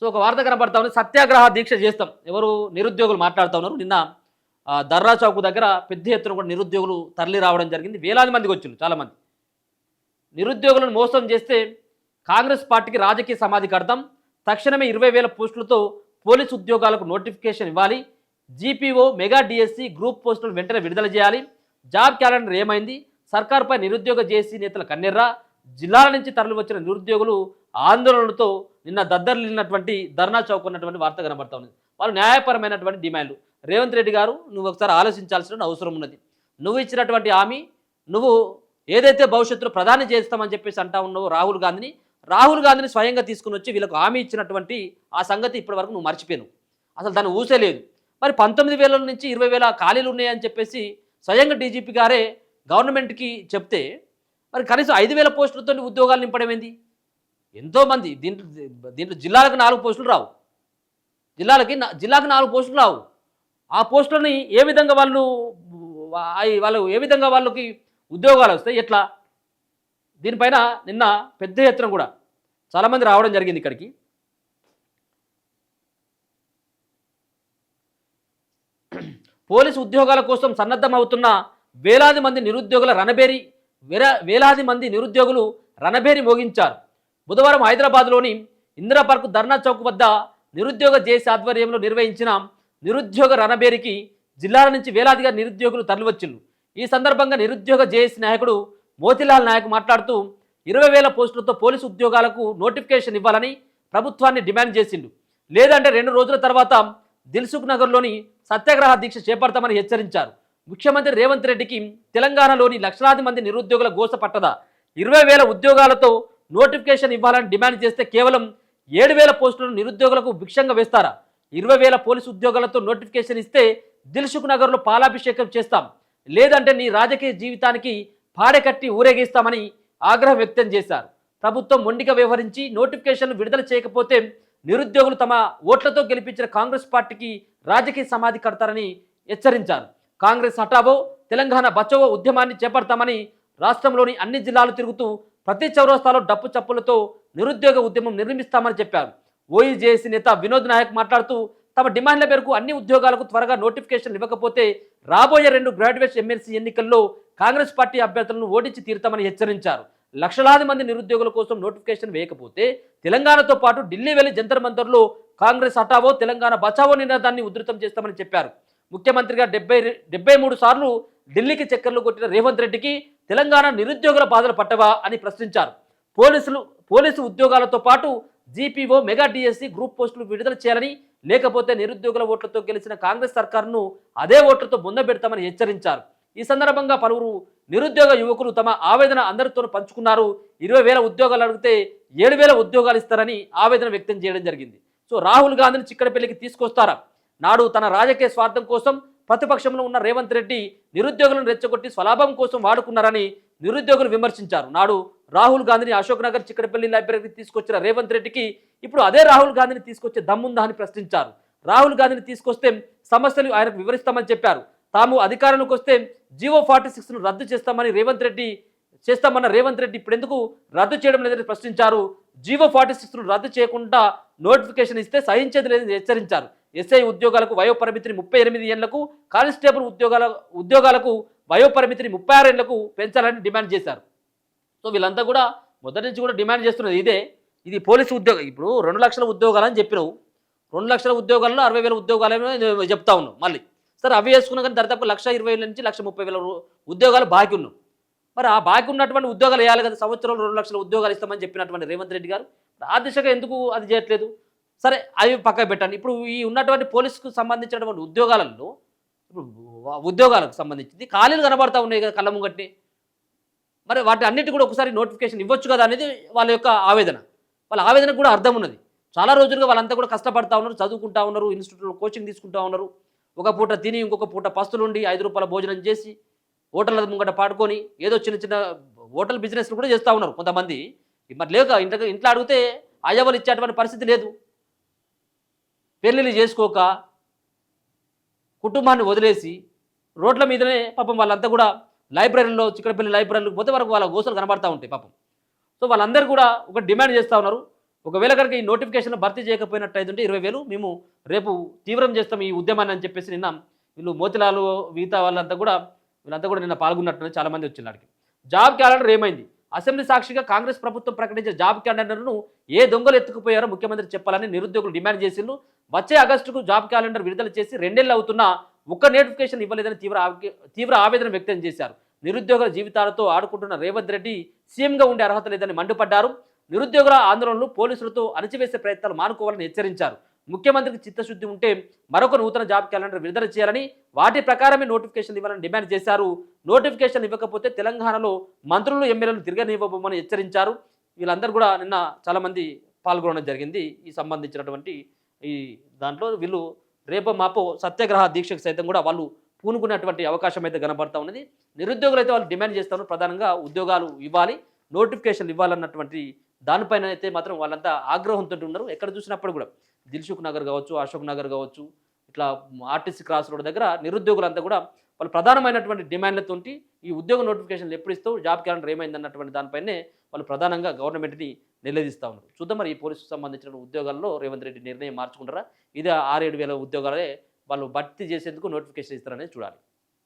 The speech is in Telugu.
ఒక వార్త కనబడతా ఉంది, సత్యాగ్రహ దీక్ష చేస్తాం ఎవరు నిరుద్యోగులు మాట్లాడుతూ ఉన్నారు. నిన్న దర్రా చౌక్ దగ్గర పెద్ద ఎత్తున కూడా నిరుద్యోగులు తరలి రావడం జరిగింది. వేలాది మందికి వచ్చింది. చాలామంది నిరుద్యోగులను మోసం చేస్తే కాంగ్రెస్ పార్టీకి రాజకీయ సమాధి కడతాం, తక్షణమే 20,000 పోస్టులతో పోలీసు ఉద్యోగాలకు నోటిఫికేషన్ ఇవ్వాలి, జీపీఓ మెగా డిఎస్సి గ్రూప్ పోస్టులను వెంటనే విడుదల చేయాలి, జాబ్ క్యాలెండర్ ఏమైంది, సర్కార్పై నిరుద్యోగ జేఏసీ నేతల కన్నెర్రా, జిల్లాల నుంచి తరలి వచ్చిన నిరుద్యోగులు ఆందోళనలతో నిన్న దద్దరిల్లినటువంటి ధర్నా చౌక్ ఉన్నటువంటి వార్త కనబడతా ఉంది. వాళ్ళు న్యాయపరమైనటువంటి డిమాండ్లు. రేవంత్ రెడ్డి గారు, నువ్వు ఒకసారి ఆలోచించాల్సిన అవసరం ఉన్నది. నువ్వు ఇచ్చినటువంటి హామీ, నువ్వు ఏదైతే భవిష్యత్తులో ప్రధాని చేస్తామని చెప్పేసి అంటా ఉన్నావు రాహుల్ గాంధీని స్వయంగా తీసుకుని వచ్చి వీళ్ళకు హామీ ఇచ్చినటువంటి ఆ సంగతి ఇప్పటివరకు నువ్వు మర్చిపోయావు. అసలు దాన్ని ఊసే లేదు. మరి 19,000 నుంచి 20,000 ఖాళీలు ఉన్నాయని చెప్పేసి స్వయంగా డీజీపీ గారే గవర్నమెంట్కి చెప్తే మరి కనీసం 5,000 పోస్టులతో ఉద్యోగాలు నింపడం ఏంది? ఎంతోమంది దీంట్లో జిల్లాలకు 4 పోస్టులు రావు, జిల్లాకు 4 పోస్టులు రావు. ఆ పోస్టులని ఏ విధంగా వాళ్ళు ఏ విధంగా వాళ్ళకి ఉద్యోగాలు వస్తాయి, ఎట్లా? దీనిపైన నిన్న పెద్ద ఎత్తున కూడా చాలామంది రావడం జరిగింది ఇక్కడికి. పోలీసు ఉద్యోగాల కోసం సన్నద్ధమవుతున్న వేలాది మంది నిరుద్యోగులు రణబేరి మోగించారు. బుధవారం హైదరాబాద్లోని ఇందిరా పార్క్ ధర్నా చౌక్ వద్ద నిరుద్యోగ జేఏసీ ఆధ్వర్యంలో నిర్వహించిన నిరుద్యోగ రణబేరికి జిల్లాల నుంచి వేలాదిగా నిరుద్యోగులు తరలివచ్చిండ్రు. ఈ సందర్భంగా నిరుద్యోగ జేఏసీ నాయకుడు మోతిలాల్ నాయక్ మాట్లాడుతూ 20,000 పోస్టులతో పోలీసు ఉద్యోగాలకు నోటిఫికేషన్ ఇవ్వాలని ప్రభుత్వాన్ని డిమాండ్ చేసిండు. లేదంటే 2 రోజుల తర్వాత దిల్సుఖ్ నగర్లోని సత్యాగ్రహ దీక్ష చేపడతామని హెచ్చరించారు. ముఖ్యమంత్రి రేవంత్ రెడ్డికి తెలంగాణలోని లక్షలాది మంది నిరుద్యోగుల గోస పట్టదా? 20,000 ఉద్యోగాలతో నోటిఫికేషన్ ఇవ్వాలని డిమాండ్ చేస్తే కేవలం 7,000 పోస్టులను నిరుద్యోగులకు భిక్షంగా వేస్తారా? 20,000 పోలీసు ఉద్యోగాలతో నోటిఫికేషన్ ఇస్తే దిల్సుఖ్ నగర్లో పాలాభిషేకం చేస్తాం, లేదంటే నీ రాజకీయ జీవితానికి పాడెకట్టి ఊరేగిస్తామని ఆగ్రహం వ్యక్తం చేశారు. ప్రభుత్వం మొండిగా వ్యవహరించి నోటిఫికేషన్లు విడుదల చేయకపోతే నిరుద్యోగులు తమ ఓట్లతో గెలిపించిన కాంగ్రెస్ పార్టీకి రాజకీయ సమాధి కడతారని హెచ్చరించారు. కాంగ్రెస్ హఠావో తెలంగాణ బచావో ఉద్యమాన్ని చేపడతామని రాష్ట్రంలోని అన్ని జిల్లాలు తిరుగుతూ ప్రతి చౌరస్తాలో డప్పు చప్పులతో నిరుద్యోగ ఉద్యమం నిర్మిస్తామని చెప్పారు. ఓఈజేఏసీ నేత వినోద్ నాయక్ మాట్లాడుతూ తమ డిమాండ్ల మేరకు అన్ని ఉద్యోగాలకు త్వరగా నోటిఫికేషన్ ఇవ్వకపోతే రాబోయే 2 గ్రాడ్యుయేట్ ఎమ్మెల్సీ ఎన్నికల్లో కాంగ్రెస్ పార్టీ అభ్యర్థులను ఓడించి తీరుతామని హెచ్చరించారు. లక్షలాది మంది నిరుద్యోగుల కోసం నోటిఫికేషన్ వేయకపోతే తెలంగాణతో పాటు ఢిల్లీ వెళ్లి జంతర్ మంతర్లో కాంగ్రెస్ హఠావో తెలంగాణ బచావో నినాదాన్ని ఉధృతం చేస్తామని చెప్పారు. ముఖ్యమంత్రిగా 73 సార్లు ఢిల్లీకి చక్కర్లు కొట్టిన రేవంత్ రెడ్డికి తెలంగాణ నిరుద్యోగుల బాధలు పట్టవా అని ప్రశ్నించారు. పోలీసు ఉద్యోగాలతో పాటు జీపీఓ మెగా డిఎస్సి గ్రూప్ పోస్టులు విడుదల చేయాలని, లేకపోతే నిరుద్యోగుల ఓట్లతో గెలిచిన కాంగ్రెస్ సర్కారును అదే ఓట్లతో బొందబెడతామని హెచ్చరించారు. ఈ సందర్భంగా పలువురు నిరుద్యోగ యువకులు తమ ఆవేదన అందరితో పంచుకున్నారు. 20,000 ఉద్యోగాలు అడిగితే 7,000 ఉద్యోగాలు ఇస్తారని ఆవేదన వ్యక్తం చేయడం జరిగింది. సో రాహుల్ గాంధీని చిక్కడపల్లికి తీసుకొస్తారా? నాడు తన రాజకీయ స్వార్థం కోసం ప్రతిపక్షంలో ఉన్న రేవంత్ రెడ్డి నిరుద్యోగులను రెచ్చగొట్టి స్వలాభం కోసం వాడుకున్నారని నిరుద్యోగులు విమర్శించారు. నాడు రాహుల్ గాంధీని అశోక్ నగర్ చిక్కడపల్లి లైబ్రరీకి తీసుకొచ్చిన రేవంత్ రెడ్డికి ఇప్పుడు అదే రాహుల్ గాంధీని తీసుకొచ్చే దమ్ముందా అని ప్రశ్నించారు. రాహుల్ గాంధీని తీసుకొస్తే సమస్యలు ఆయనకు వివరిస్తామని చెప్పారు. తాము అధికారంలోకి వస్తే జీవో 46ను రద్దు చేస్తామన్న రేవంత్ రెడ్డి ఇప్పుడు ఎందుకు రద్దు చేయడం లేదని ప్రశ్నించారు. జీవో 46ను రద్దు చేయకుండా నోటిఫికేషన్ ఇస్తే సహించేది లేదని హెచ్చరించారు. ఎస్ఐ ఉద్యోగాలకు వయోపరిమితిని 38 ఏళ్లకు, కానిస్టేబుల్ ఉద్యోగాలకు వయోపరిమితిని 36 ఏళ్లకు పెంచాలని డిమాండ్ చేశారు. సో వీళ్ళంతా కూడా మొదటి నుంచి కూడా డిమాండ్ చేస్తున్నది ఇది పోలీసు ఉద్యోగం. ఇప్పుడు 2 లక్షల ఉద్యోగాలని చెప్పినావు, 2 లక్షల ఉద్యోగాల్లో 60,000 ఉద్యోగాలు చెప్తా ఉన్నావు. మళ్ళీ సరే అవి వేసుకున్నా కానీ దాదాపు 1,20,000 నుంచి 1,30,000 ఉద్యోగాలు బాకీ ఉన్నావు. మరి ఆ బాకీ ఉన్నటువంటి ఉద్యోగాలు వేయాలి కదా. సంవత్సరంలో 2 లక్షల ఉద్యోగాలు ఇస్తామని చెప్పినటువంటి రేవంత్ రెడ్డి గారు ఆ దిశగా ఎందుకు అది చేయట్లేదు? సరే అవి పక్కకు పెట్టండి. ఇప్పుడు ఈ ఉన్నటువంటి పోలీసుకు సంబంధించినటువంటి ఉద్యోగాలకు సంబంధించింది ఖాళీలు కనబడతా ఉన్నాయి కదా కళ్ళ ముంగట్టి. మరి వాటి అన్నిటి కూడా ఒకసారి నోటిఫికేషన్ ఇవ్వచ్చు కదా అనేది వాళ్ళ యొక్క ఆవేదన. వాళ్ళ ఆవేదనకు కూడా అర్థం ఉన్నది. చాలా రోజులుగా వాళ్ళంతా కూడా కష్టపడతా ఉన్నారు, చదువుకుంటా ఉన్నారు, ఇన్స్టిట్యూట్లో కోచింగ్ తీసుకుంటా ఉన్నారు. ఒక పూట తిని ఇంకొక పూట పస్తులుండి 5 రూపాయల భోజనం చేసి హోటళ్ళ ముంగట పాడుకొని ఏదో చిన్న చిన్న హోటల్ బిజినెస్లు కూడా చేస్తూ ఉన్నారు కొంతమంది. మరి లేక ఇంట్లో అడిగితే అయ్యవాళ్ళు ఇచ్చేటువంటి పరిస్థితి లేదు. పెళ్ళిళ్ళు చేసుకోక కుటుంబాన్ని వదిలేసి రోడ్ల మీదనే పాపం వాళ్ళంతా కూడా లైబ్రరీలో చిక్కడపల్లి లైబ్రరీలకు పోతే వరకు వాళ్ళ గోసలు కనబడతా ఉంటాయి పాపం. సో వాళ్ళందరూ కూడా ఒక డిమాండ్ చేస్తూ ఉన్నారు. ఒకవేళ కనుక ఈ నోటిఫికేషన్ భర్తీ చేయకపోయినట్టయితే 20,000 మేము రేపు తీవ్రం చేస్తాం ఈ ఉద్యమాన్ని అని చెప్పేసి నిన్న వీళ్ళు మోతిలాలు మిగతా వీళ్ళంతా కూడా నిన్న పాల్గొన్నట్టు చాలామంది వచ్చినాడికి. జాబ్ క్యాలెండర్ ఏమైంది? అసెంబ్లీ సాక్షిగా కాంగ్రెస్ ప్రభుత్వం ప్రకటించిన జాబ్ క్యాలెండర్ను ఏ దొంగలు ఎత్తుకుపోయారో ముఖ్యమంత్రి చెప్పాలని నిరుద్యోగులు డిమాండ్ చేసిండ్రు. వచ్చే ఆగస్టుకు జాబ్ క్యాలెండర్ విడుదల చేసి 2 ఏళ్ళు అవుతున్నా ఒక్క నోటిఫికేషన్ ఇవ్వలేదని తీవ్ర ఆవేదన వ్యక్తం చేశారు. నిరుద్యోగుల జీవితాలతో ఆడుకుంటున్న రేవంత్ రెడ్డి సీఎంగా ఉండే అర్హత లేదని మండిపడ్డారు. నిరుద్యోగుల ఆందోళనలు పోలీసులతో అణచివేసే ప్రయత్నాలు మానుకోవాలని హెచ్చరించారు. ముఖ్యమంత్రికి చిత్తశుద్ధి ఉంటే మరొక నూతన జాబ్ క్యాలెండర్ విడుదల చేయాలని, వాటి ప్రకారమే నోటిఫికేషన్ ఇవ్వాలని డిమాండ్ చేశారు. నోటిఫికేషన్ ఇవ్వకపోతే తెలంగాణలో మంత్రులు ఎమ్మెల్యేలు తిరగనివ్వబోమని హెచ్చరించారు. వీళ్ళందరూ కూడా నిన్న చాలామంది పాల్గొనడం జరిగింది. ఈ సంబంధించినటువంటి ఈ దాంట్లో వీళ్ళు రేపో మాపో సత్యాగ్రహ దీక్షకు సైతం కూడా వాళ్ళు పూనుకున్నటువంటి అవకాశం అయితే కనబడతా ఉన్నది. నిరుద్యోగులు అయితే వాళ్ళు డిమాండ్ చేస్తారు, ప్రధానంగా ఉద్యోగాలు ఇవ్వాలి, నోటిఫికేషన్లు ఇవ్వాలన్నటువంటి దానిపైన అయితే మాత్రం వాళ్ళంతా ఆగ్రహంతో ఉన్నారు. ఎక్కడ చూసినప్పుడు కూడా దిల్సుఖ్ నగర్ కావచ్చు, అశోక్ నగర్ కావచ్చు, ఇట్లా ఆర్టీసీ క్రాస్ రోడ్ దగ్గర నిరుద్యోగులంతా కూడా వాళ్ళు ప్రధానమైనటువంటి డిమాండ్లతోటి ఈ ఉద్యోగ నోటిఫికేషన్లు ఎప్పుడు ఇస్తావు, జాబ్ క్యాలెండర్ ఏమైందన్నటువంటి దానిపైనే వాళ్ళు ప్రధానంగా గవర్నమెంట్ని నిలదీస్తూ ఉన్నారు. చూద్దాం మరి ఈ పోలీసుకు సంబంధించిన ఉద్యోగాల్లో రేవంత్ రెడ్డి నిర్ణయం మార్చుకుంటారా, ఇదే 6-7 వేల ఉద్యోగాలే వాళ్ళు భర్తీ చేసేందుకు నోటిఫికేషన్ ఇస్తారనేది చూడాలి.